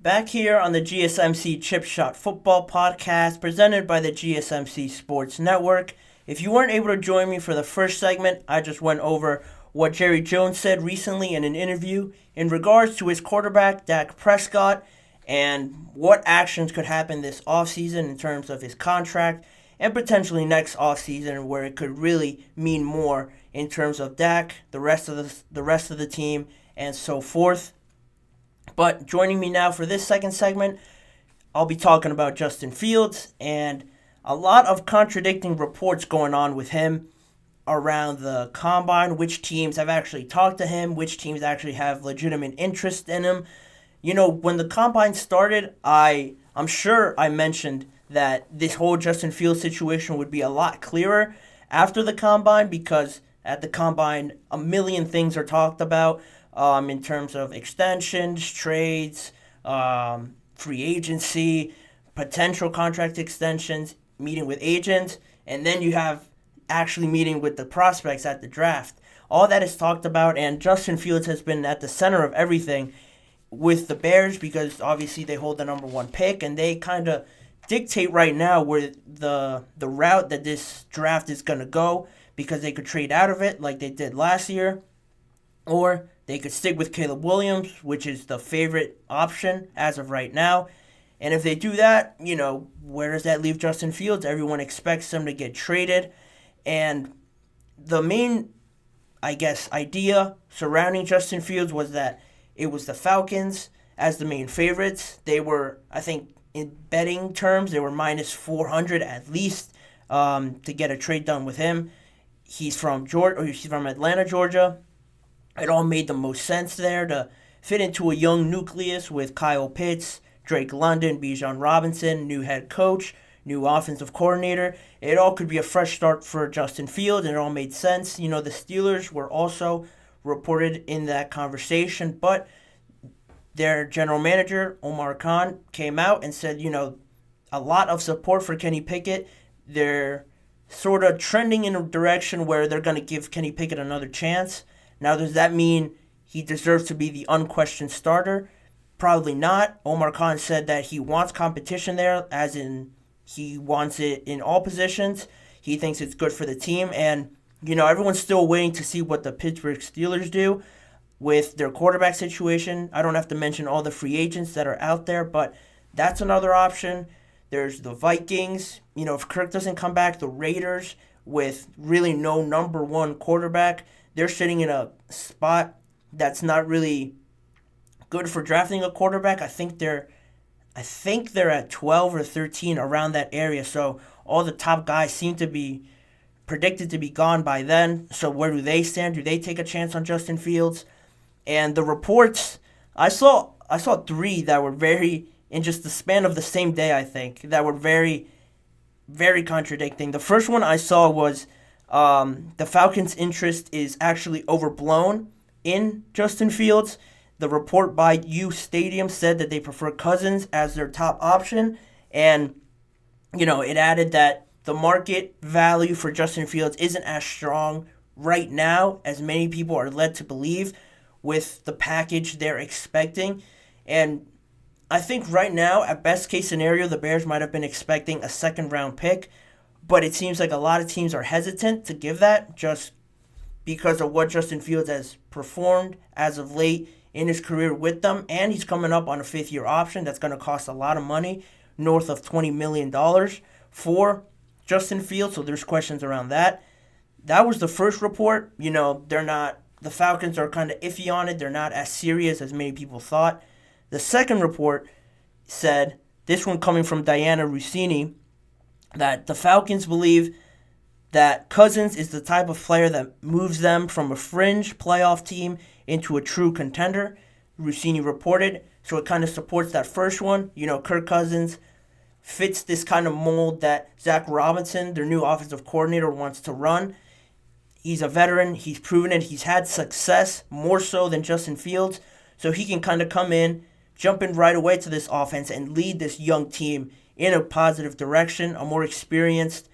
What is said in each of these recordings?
Back here on the GSMC Chip Shot Football Podcast presented by the GSMC Sports Network. If you weren't able to join me for the first segment, I just went over what Jerry Jones said recently in an interview in regards to his quarterback, Dak Prescott, and what actions could happen this offseason in terms of his contract and potentially next offseason where it could really mean more in terms of Dak, the rest of the team, and so forth. But joining me now for this second segment, I'll be talking about Justin Fields and a lot of contradicting reports going on with him around the combine, which teams have actually talked to him, which teams actually have legitimate interest in him. You know, when the combine started, I'm sure I mentioned that this whole Justin Fields situation would be a lot clearer after the combine because at the combine, a million things are talked about. In terms of extensions, trades, free agency, potential contract extensions, meeting with agents, and then you have actually meeting with the prospects at the draft. All that is talked about, and Justin Fields has been at the center of everything with the Bears because obviously they hold the number one pick, and they kind of dictate right now where the route that this draft is going to go because they could trade out of it like they did last year, or they could stick with Caleb Williams, which is the favorite option as of right now. And if they do that, you know, where does that leave Justin Fields? Everyone expects him to get traded. And the main, idea surrounding Justin Fields was that it was the Falcons as the main favorites. They were, I think, in betting terms, they were minus 400 at least to get a trade done with him. He's from Atlanta, Georgia. It all made the most sense there to fit into a young nucleus with Kyle Pitts, Drake London, Bijan Robinson, new head coach, new offensive coordinator. It all could be a fresh start for Justin Fields, and it all made sense. You know, the Steelers were also reported in that conversation, but their general manager, Omar Khan, came out and said, you know, a lot of support for Kenny Pickett. They're sort of trending in a direction where they're going to give Kenny Pickett another chance. Now, does that mean he deserves to be the unquestioned starter? Probably not. Omar Khan said that he wants competition there, as in he wants it in all positions. He thinks it's good for the team. And, you know, everyone's still waiting to see what the Pittsburgh Steelers do with their quarterback situation. I don't have to mention all the free agents that are out there, but that's another option. There's the Vikings. You know, if Kirk doesn't come back, the Raiders with really no number one quarterback. They're sitting in a spot that's not really good for drafting a quarterback. I think they're at 12 or 13 around that area. So all the top guys seem to be predicted to be gone by then. So where do they stand? Do they take a chance on Justin Fields? And the reports, I saw three that were very, in just the span of the same day, I think, that were very, very contradicting. The first one I saw was the Falcons' interest is actually overblown in Justin Fields. The report by U Stadium said that they prefer Cousins as their top option. And, you know, it added that the market value for Justin Fields isn't as strong right now as many people are led to believe with the package they're expecting. And I think right now, at best case scenario, the Bears might have been expecting a second round pick. But it seems like a lot of teams are hesitant to give that just because of what Justin Fields has performed as of late in his career with them. And he's coming up on a fifth-year option that's going to cost a lot of money, north of $20 million for Justin Fields. So there's questions around that. That was the first report. You know, the Falcons are kind of iffy on it. They're not as serious as many people thought. The second report said, this one coming from Diana Rossini, that the Falcons believe that Cousins is the type of player that moves them from a fringe playoff team into a true contender, Rossini reported. So it kind of supports that first one. You know, Kirk Cousins fits this kind of mold that Zach Robinson, their new offensive coordinator, wants to run. He's a veteran. He's proven it. He's had success more so than Justin Fields. So he can kind of come in, jump in right away to this offense and lead this young team in a positive direction, a more experienced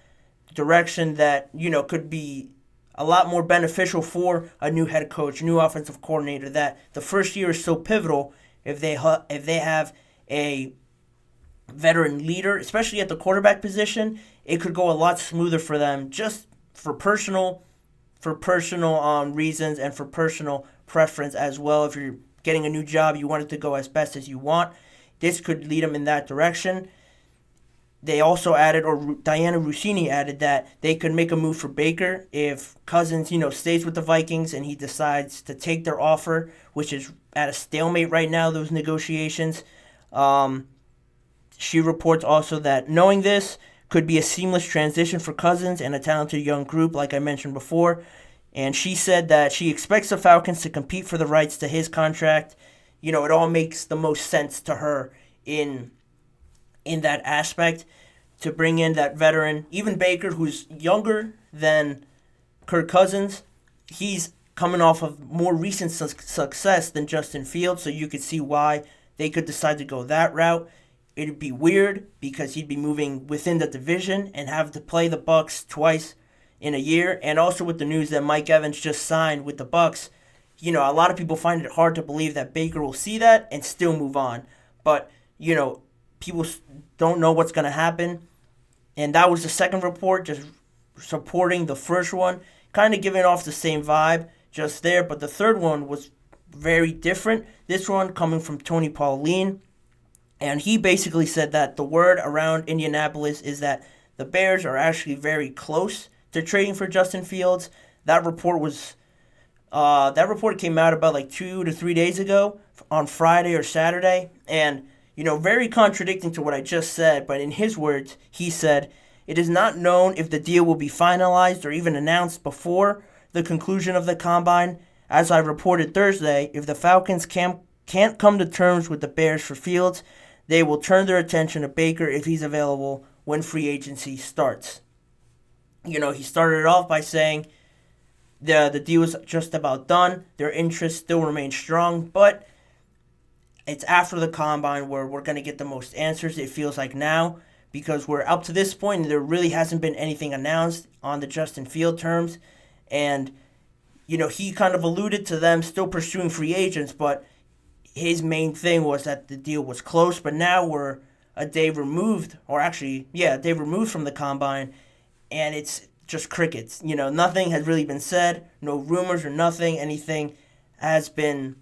direction that, you know, could be a lot more beneficial for a new head coach, new offensive coordinator, that the first year is so pivotal if they have a veteran leader, especially at the quarterback position, it could go a lot smoother for them, just for personal reasons and for personal preference as well. If you're getting a new job, you want it to go as best as you want. This could lead them in that direction. They also added, or Diana Rossini added, that they could make a move for Baker if Cousins, stays with the Vikings and he decides to take their offer, which is at a stalemate right now, those negotiations. She reports also that knowing this could be a seamless transition for Cousins and a talented young group, like I mentioned before. And she said that she expects the Falcons to compete for the rights to his contract. It all makes the most sense to her in that aspect, to bring in that veteran. Even Baker, who's younger than Kirk Cousins, he's coming off of more recent success than Justin Fields, so you could see why they could decide to go that route. It'd be weird because he'd be moving within the division and have to play the Bucs twice in a year. And also with the news that Mike Evans just signed with the Bucs, a lot of people find it hard to believe that Baker will see that and still move on. But, people don't know what's going to happen. And that was the second report, just supporting the first one, kind of giving off the same vibe just there. But the third one was very different. This one coming from Tony Pauline. And he basically said that the word around Indianapolis is that the Bears are actually very close to trading for Justin Fields. That report came out about like 2 to 3 days ago on Friday or Saturday. And very contradicting to what I just said, but in his words, he said, "It is not known if the deal will be finalized or even announced before the conclusion of the Combine. As I reported Thursday, if the Falcons can't come to terms with the Bears for Fields, they will turn their attention to Baker if he's available when free agency starts." He started it off by saying the deal is just about done. Their interest still remains strong, but it's after the Combine where we're going to get the most answers, it feels like now, because we're up to this point and there really hasn't been anything announced on the Justin Field terms. And, he kind of alluded to them still pursuing free agents, but his main thing was that the deal was close. But now we're a day removed from the Combine, and it's just crickets. Nothing has really been said, no rumors or nothing. Anything has been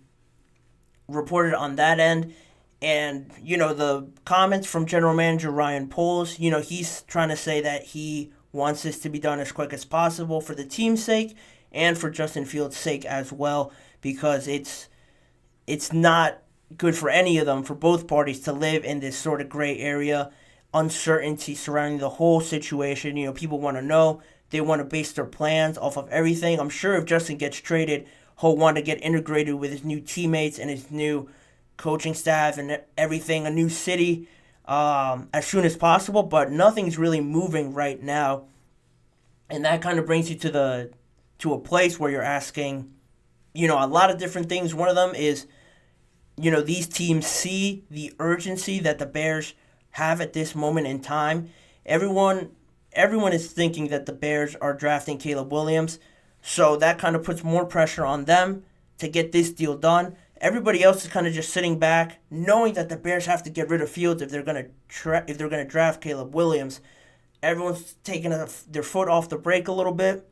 reported on that end. And, the comments from General Manager Ryan Poles, he's trying to say that he wants this to be done as quick as possible for the team's sake and for Justin Fields' sake as well, because it's not good for any of them, for both parties, to live in this sort of gray area, uncertainty surrounding the whole situation. People want to know. They want to base their plans off of everything. I'm sure if Justin gets traded, he'll want to get integrated with his new teammates and his new coaching staff and everything, a new city, as soon as possible. But nothing's really moving right now. And that kind of brings you to a place where you're asking, a lot of different things. One of them is, these teams see the urgency that the Bears have at this moment in time. Everyone is thinking that the Bears are drafting Caleb Williams, so that kind of puts more pressure on them to get this deal done. Everybody else is kind of just sitting back, knowing that the Bears have to get rid of Fields if they're going to draft Caleb Williams. Everyone's taking their foot off the brake a little bit,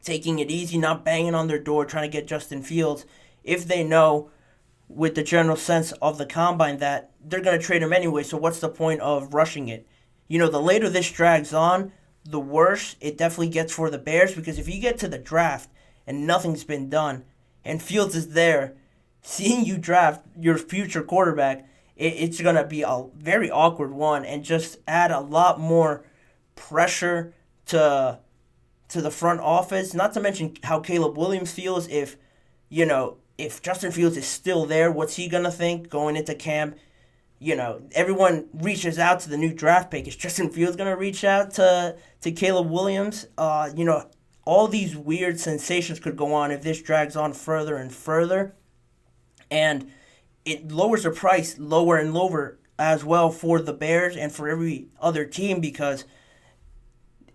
taking it easy, not banging on their door, trying to get Justin Fields, if they know with the general sense of the Combine that they're going to trade him anyway, so what's the point of rushing it? The later this drags on, the worse it definitely gets for the Bears, because if you get to the draft and nothing's been done and Fields is there, seeing you draft your future quarterback, it's going to be a very awkward one and just add a lot more pressure to the front office. Not to mention how Caleb Williams feels if Justin Fields is still there. What's he going to think going into camp? Everyone reaches out to the new draft pick. Is Justin Fields going to reach out to Caleb Williams? All these weird sensations could go on if this drags on further and further. And it lowers the price lower and lower as well for the Bears and for every other team, because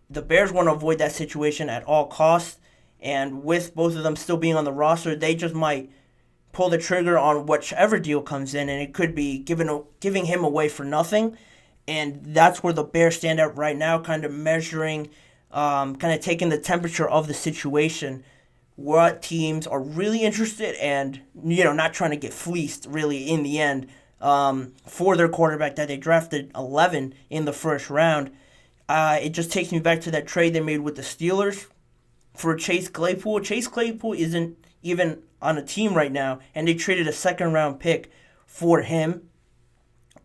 the Bears want to avoid that situation at all costs. And with both of them still being on the roster, they just might pull the trigger on whichever deal comes in, and it could be giving him away for nothing. And that's where the Bears stand out right now, kind of measuring, kind of taking the temperature of the situation, what teams are really interested and, not trying to get fleeced really in the end for their quarterback that they drafted 11 in the first round. It just takes me back to that trade they made with the Steelers for Chase Claypool. Chase Claypool isn't even on a team right now, and they traded a second-round pick for him.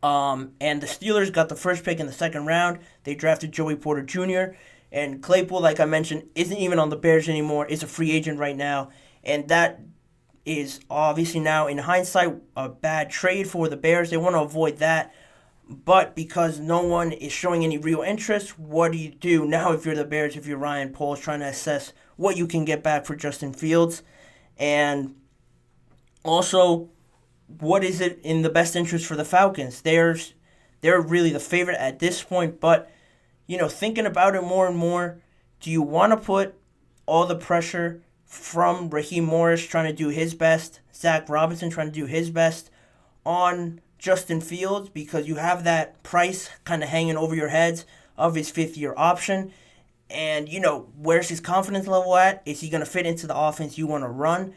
And the Steelers got the first pick in the second round. They drafted Joey Porter Jr., and Claypool, like I mentioned, isn't even on the Bears anymore. Is a free agent right now, and that is obviously now, in hindsight, a bad trade for the Bears. They want to avoid that. But because no one is showing any real interest, what do you do now if you're the Bears, if you're Ryan Poles, trying to assess what you can get back for Justin Fields? And also, what is it in the best interest for the Falcons? They're really the favorite at this point, but, thinking about it more and more, do you want to put all the pressure from Raheem Morris trying to do his best, Zach Robinson trying to do his best, on Justin Fields, because you have that price kind of hanging over your heads of his fifth-year option? And, where's his confidence level at? Is he going to fit into the offense you want to run?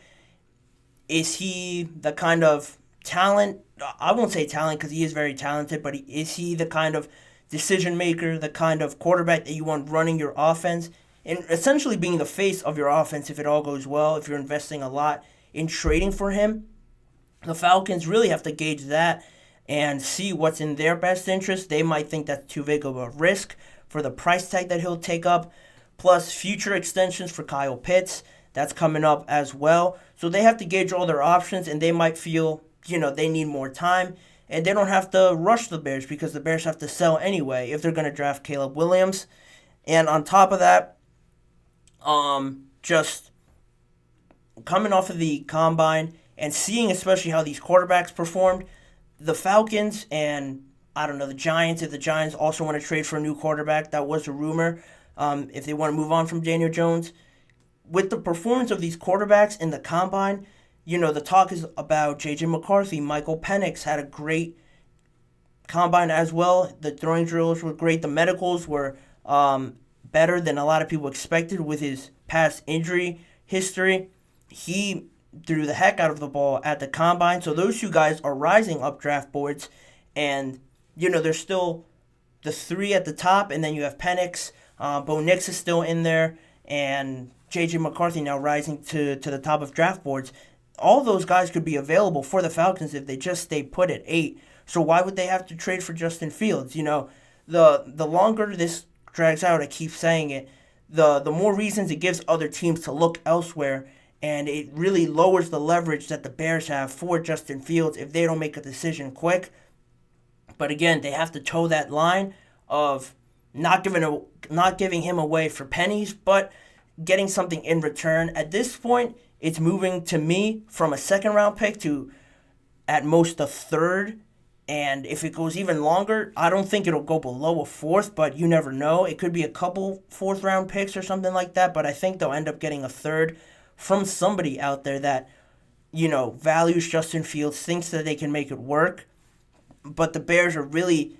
Is he the kind of talent? I won't say talent because he is very talented, but is he the kind of decision maker, the kind of quarterback that you want running your offense and essentially being the face of your offense if it all goes well, if you're investing a lot in trading for him? The Falcons really have to gauge that and see what's in their best interest. They might think that's too big of a risk for the price tag that he'll take up, plus future extensions for Kyle Pitts. That's coming up as well. So they have to gauge all their options, and they might feel, they need more time. And they don't have to rush the Bears because the Bears have to sell anyway if they're going to draft Caleb Williams. And on top of that, just coming off of the combine and seeing especially how these quarterbacks performed, the Falcons and, the Giants, if the Giants also want to trade for a new quarterback, that was a rumor, if they want to move on from Daniel Jones. With the performance of these quarterbacks in the combine, the talk is about J.J. McCarthy. Michael Penix had a great combine as well. The throwing drills were great. The medicals were better than a lot of people expected with his past injury history. He threw the heck out of the ball at the combine. So those two guys are rising up draft boards. And, there's still the three at the top. And then you have Penix. Bo Nix is still in there. And J.J. McCarthy now rising to the top of draft boards. All those guys could be available for the Falcons if they just stay put at 8. So why would they have to trade for Justin Fields? The longer this drags out, I keep saying it, the more reasons it gives other teams to look elsewhere, and it really lowers the leverage that the Bears have for Justin Fields if they don't make a decision quick. But again, they have to toe that line of not giving him away for pennies, but getting something in return. At this point, it's moving to me from a second-round pick to at most a third. And if it goes even longer, I don't think it'll go below a fourth, but you never know. It could be a couple fourth-round picks or something like that, but I think they'll end up getting a third from somebody out there that, values Justin Fields, thinks that they can make it work. But the Bears are really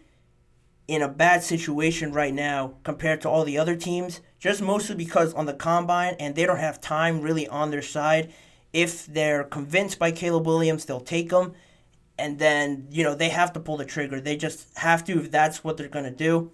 in a bad situation right now compared to all the other teams, just mostly because on the combine, and they don't have time really on their side. If they're convinced by Caleb Williams, they'll take him. And then, they have to pull the trigger. They just have to if that's what they're going to do.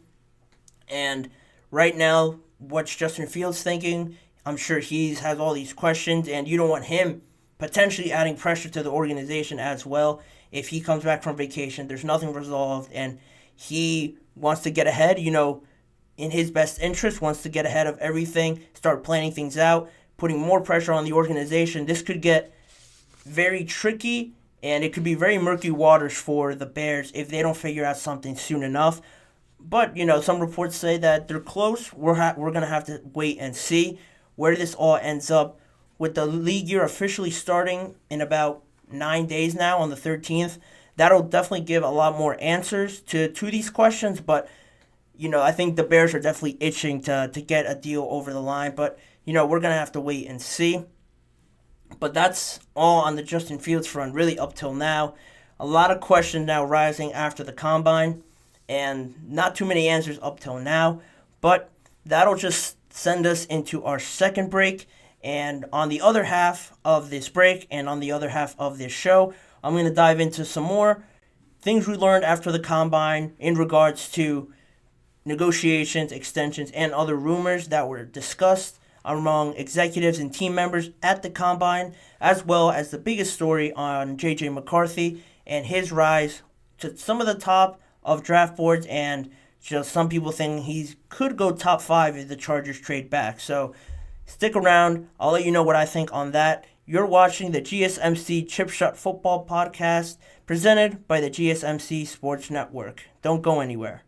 And right now, what's Justin Fields thinking? I'm sure he has all these questions, and you don't want him potentially adding pressure to the organization as well. If he comes back from vacation, there's nothing resolved, and he wants to get ahead, in his best interest, wants to get ahead of everything, start planning things out, putting more pressure on the organization. This could get very tricky, and it could be very murky waters for the Bears if they don't figure out something soon enough. But, some reports say that they're close. We're going to have to wait and see where this all ends up. With the league year officially starting in about 9 days now on the 13th, that'll definitely give a lot more answers to these questions. But, I think the Bears are definitely itching to get a deal over the line. But, we're going to have to wait and see. But that's all on the Justin Fields front, really, up till now. A lot of questions now rising after the combine, and not too many answers up till now. But that'll just send us into our second break. And on the other half of this break and on the other half of this show, I'm going to dive into some more things we learned after the combine in regards to negotiations, extensions, and other rumors that were discussed among executives and team members at the combine, as well as the biggest story on J.J. McCarthy and his rise to some of the top of draft boards, and just some people think he could go top 5 if the Chargers trade back. So stick around. I'll let you know what I think on that. You're watching the GSMC Chip Shot Football Podcast presented by the GSMC Sports Network. Don't go anywhere.